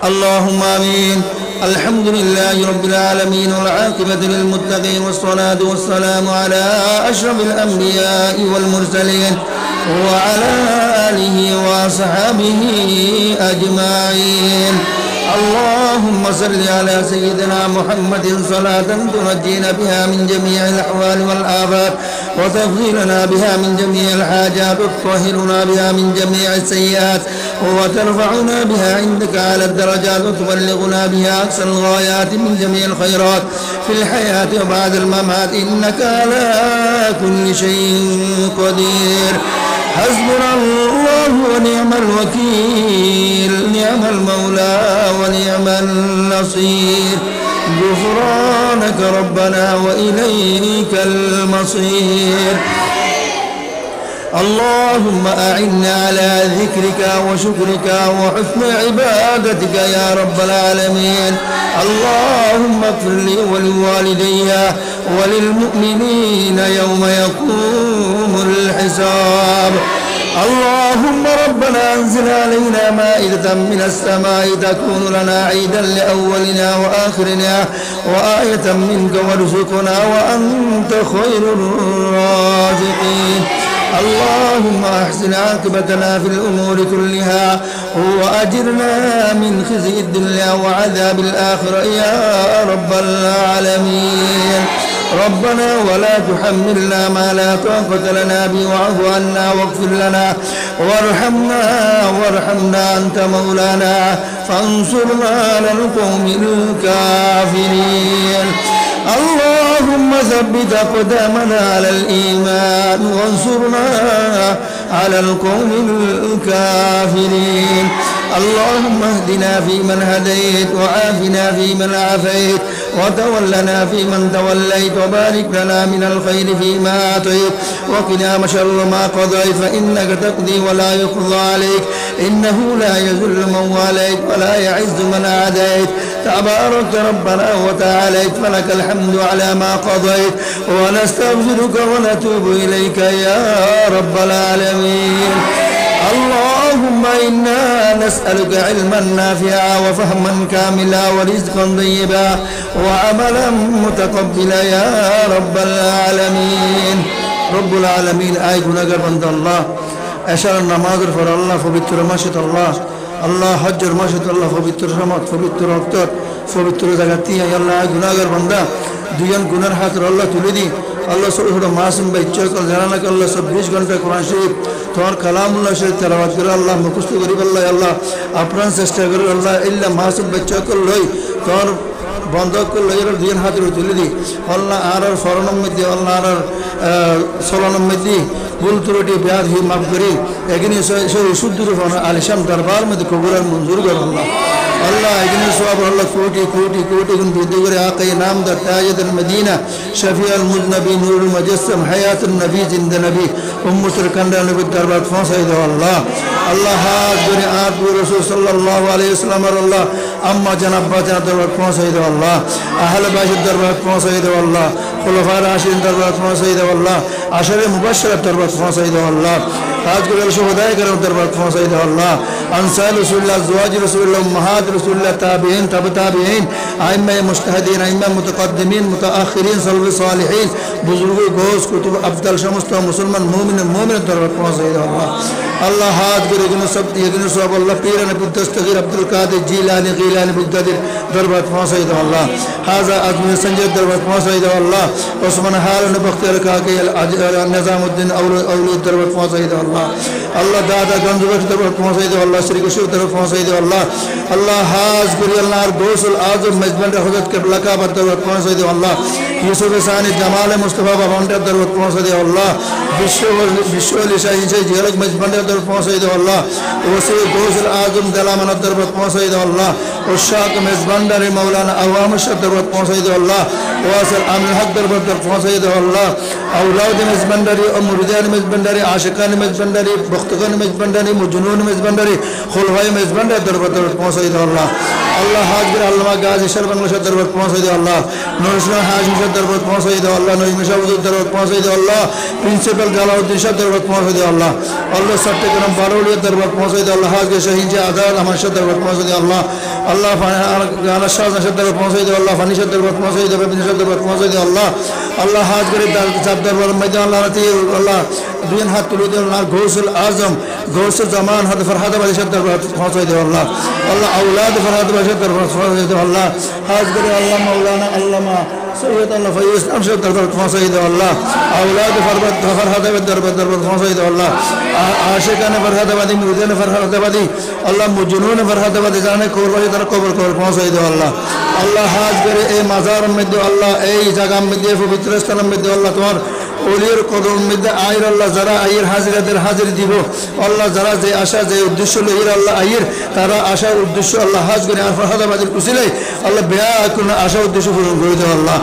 اللهم آمين. الحمد لله رب العالمين والعاقبة للمتقين والصلاة والسلام على أشرف الأنبياء والمرسلين وعلى آله وصحبه أجمعين. اللهم صل على سيدنا محمد صلاة تنجينا بها من جميع الأحوال والآفات وتغفر لنا بها من جميع الحاجات وتطهرنا بها من جميع السيئات وترفعنا بها عندك على الدرجات وتبلغنا بها أقصى الغايات من جميع الخيرات في الحياة وبعد الممات إنك على كل شيء قدير. حسبنا الله ونعم الوكيل، نعم المولى ونعم النصير. غفرانك ربنا وإليك المصير. اللهم أعنا على ذكرك وشكرك وحسن عبادتك يا رب العالمين. اللهم اغفر لي ولوالدي وللمؤمنين يوم يقوم الحساب. اللهم ربنا انزل علينا مائدة من السماء تكون لنا عيدا لأولنا وآخرنا وآية منك وارزقنا وأنت خير الرازقين. اللهم أحسن عاقبتنا في الأمور كلها وأجرنا من خزي الدنيا وعذاب الآخرة يا رب العالمين. ربنا ولا تحملنا ما لا طاقة لنا به واعف عنا واغفر لنا وارحمنا أنت مولانا فانصرنا على القوم الكافرين. اللهم ثبت أقدامنا على الإيمان وانصرنا على القوم الكافرين. اللهم اهدنا فيمن هديت وعافنا فيمن عافيت وتولنا فيمن توليت وبارك لنا من الخير فيما أعطيت وقنا شر ما قضيت فإنك تقضي ولا يقضى عليك إنه لا يذل من واليت ولا يعز من عاديت تبارك ربنا وتعاليت فلك الحمد على ما قضيت ونستغفرك ونتوب إليك يا رب العالمين. اللهم إنا نسألك علما نافعا وفهما كاملا ورزقا طيبا وعملا متقبلا يا رب العالمين. رب العالمين آي গুনাহগার বান্দা আল্লাহ এশার নামাজের পর আল্লাহ পবিত্র মাসে আল্লাহ আল্লাহ হজ্জের মাসে আল্লাহ পবিত্র সমাজ পবিত্র রক্ত পবিত্র জায়গাতে আল্লাহ গুনাহগার বান্দা দুজন গুনার হাত আল্লাহ তুলে দি আল্লাহ ছোট ছোট মাসুম বাচ্চা কল জানা না আল্লাহ 24 ঘন্টা কোরআন শরীফ তোমার কালামুল্লাহ শরীফ তেলাওয়াত করে আল্লাহ মুখস্থ করি আল্লাহ আল্লাহ আপনার চেষ্টা করে আল্লাহ ইল্লা মাসুম বাচ্চা কল লই তোমার বন্ধ করলে দুজন হাতের তুলে দি আল্লাহ আর ফরনম মধ্যে আল্লাহ আর সলনম মধ্যে ভুল ত্রুটি ব্যাধ হি মাফ করি এখানে শুদ্ধ রূপ আলিশাম দরবার মধ্যে কবুল মঞ্জুর কর আল্লাহ আল্লাহ এখানে সব আল্লাহ কোটি কোটি কোটি গুণ বৃদ্ধি করে আকাই নামদার তাজুল মদিনা শফিউল মুজনবী নূরুল মুজাসসম হায়াতুন নবী জিন্দা নবী উম্মতুল কান্ডা নবী দরবার পৌঁছাই দাও আল্লাহ আল্লাহ হাত ধরে আত রাসূল সাল্লাল্লাহু আলাইহি ওয়াসাল্লাম আল্লাহ আম্মা জানাব বাজার দরবার পৌঁছাই দাও আল্লাহ আহলে বাইতের দরবার পৌঁছাই দাও আল্লাহ খুলাফায়ে রাশিদিন দরবার পৌঁছাই দাও আল্লাহ আশরে মুবাশশিরাত দরবার পৌঁছাই দাও আল্লাহ তাজগুল শুহাদায়ে کرام দরবার পৌঁছাই দাও আল্লাহ আনসার রাসূলুল্লাহ জওয়াজ রাসূলুল্লাহ উম্মাহাত রাসূলুল্লাহ তাবিঈন তাবিঈন আইম্মা মুজতাহিদিন আইম্মা মুতাকদ্দিমিন মুতাআখিরিন সালফুস সালিহিন বুজুর্গ গোস কুতুব আফদাল সমস্ত মুসলমান মুমিনের দরবার পৌঁছাই দাও আল্লাহ আল্লাহ হাত করে এগুলো সব আল্লাহ পীরান বুদ্দস্তগীর আব্দুল কাদের জিলানী গিলানী বুদ্দাদের দরবার পৌঁছাই দাও আল্লাহ হাজা আজমির সঞ্জয় দরবার পৌঁছাই দাও আল্লাহ ওসমান হারুন বখতিয়ার কাকি নিজামউদ্দিন আউলি দরবার পৌঁছাই দাও আল্লাহ আল্লাহ দাদা গঞ্জবাস দরবার পৌঁছাই দাও আল্লাহ শ্রী কৃষ্ণ দরবার পৌঁছাই দাও আল্লাহ আল্লাহ হাজ করে আল্লাহ আর গৌসুল আজম মেজবান হযরত কিবলা কাবার দরবার পৌঁছাই দাও আল্লাহ ইউসুফ সানি জামাল মুস্তাফা বাবান্টার দরবার পৌঁছাই দাও আল্লাহ বিশ্ব লিশাই জিয়ারক মেজবান দরবার পৌঁছাই দাও আল্লাহ ওসি গৌসুল আজম দালামানের দরবার পৌঁছাই দাও আল্লাহ উশাক মেজবান্ডারি মাওলানা আওয়াম শাহ দরবার পৌঁছাই দাও আল্লাহ ওয়াসিল আমিন হক দরবার পৌঁছাই দাও আল্লাহ اولاد مزبندری و مریدان مزبندری عاشقان مزبندری بختگان مزبندری مجنون مزبندری خلوای مزبندری در بدر پہنچائی دو اللہ আল্লাহ হাজ করে আল্লামা গাজী শের বাংলাদেশের দরবার পৌঁছাই দাও আল্লাহ নুরুল হাশিমের দরবার পৌঁছাই দাও আল্লাহ নঈম শাহবুদ্দিনের দরবার পৌঁছাই দাও আল্লাহ প্রিন্সিপাল জালাউদ্দিন শাহ দরবার পৌঁছাই দাও আল্লাহ আল্লাহ চট্টগ্রাম বারৌলিয়ার দরবার পৌঁছাই দাও আল্লাহ হাজকে শাহীন আজাদ আমার সাথে দরবার পৌঁছাই দাও আল্লাহ আল্লাহ আল্লাহ শাহজাহান দরবার পৌঁছাই দাও আল্লাহ ফানিসার দরবার পৌঁছাই দাও বিনসার দরবার পৌঁছাই দাও আল্লাহ আল্লাহ হাজ করে চার দরবার ময়দান আল্লাহ দুই হাত তুলে দেও আল্লাহ গৌসুল আজম গৌসুল জামান হাত ফরহাদ আলী সাহেব দরবার পৌঁছাই দেও আল্লাহ আল্লাহ আউলাদ ফরহাদ আলী সাহেব দরবার পৌঁছাই দেও আল্লাহ হাজ করে আল্লাহ মাওলানা আল্লামা সৈয়দ আল্লাহ ফয়ুজ ইসলাম সাহেব দরবার পৌঁছাই দেও আল্লাহ আউলাদ ফরহাদ দরবার পৌঁছাই দেও আল্লাহ আশিকানে ফরহাদাবাদী মুরিদানে ফরহাদাবাদী আল্লাহ মুজনুন ফরহাদাবাদী জানে কবর তারা কবর পৌঁছাই দেও আল্লাহ আল্লাহ হাজ করে এই মাজারের মধ্যে আল্লাহ এই জায়গার মধ্যে পবিত্র স্থানের মধ্যে আল্লাহ তোমার ওলির কদম মধ্যে আয়ের আল্লাহ যারা আয়ের হাজিরাদের হাজির দিব আল্লাহ যারা যে আশা যে উদ্দেশ্য লইর আল্লাহ আয়ের তারা আশার উদ্দেশ্য আল্লাহ হাজ করে আর ফরহাদাবাদের কুশিলাই আল্লাহ বেয়া কোনো আশা উদ্দেশ্য পূরণ করে দেও আল্লাহ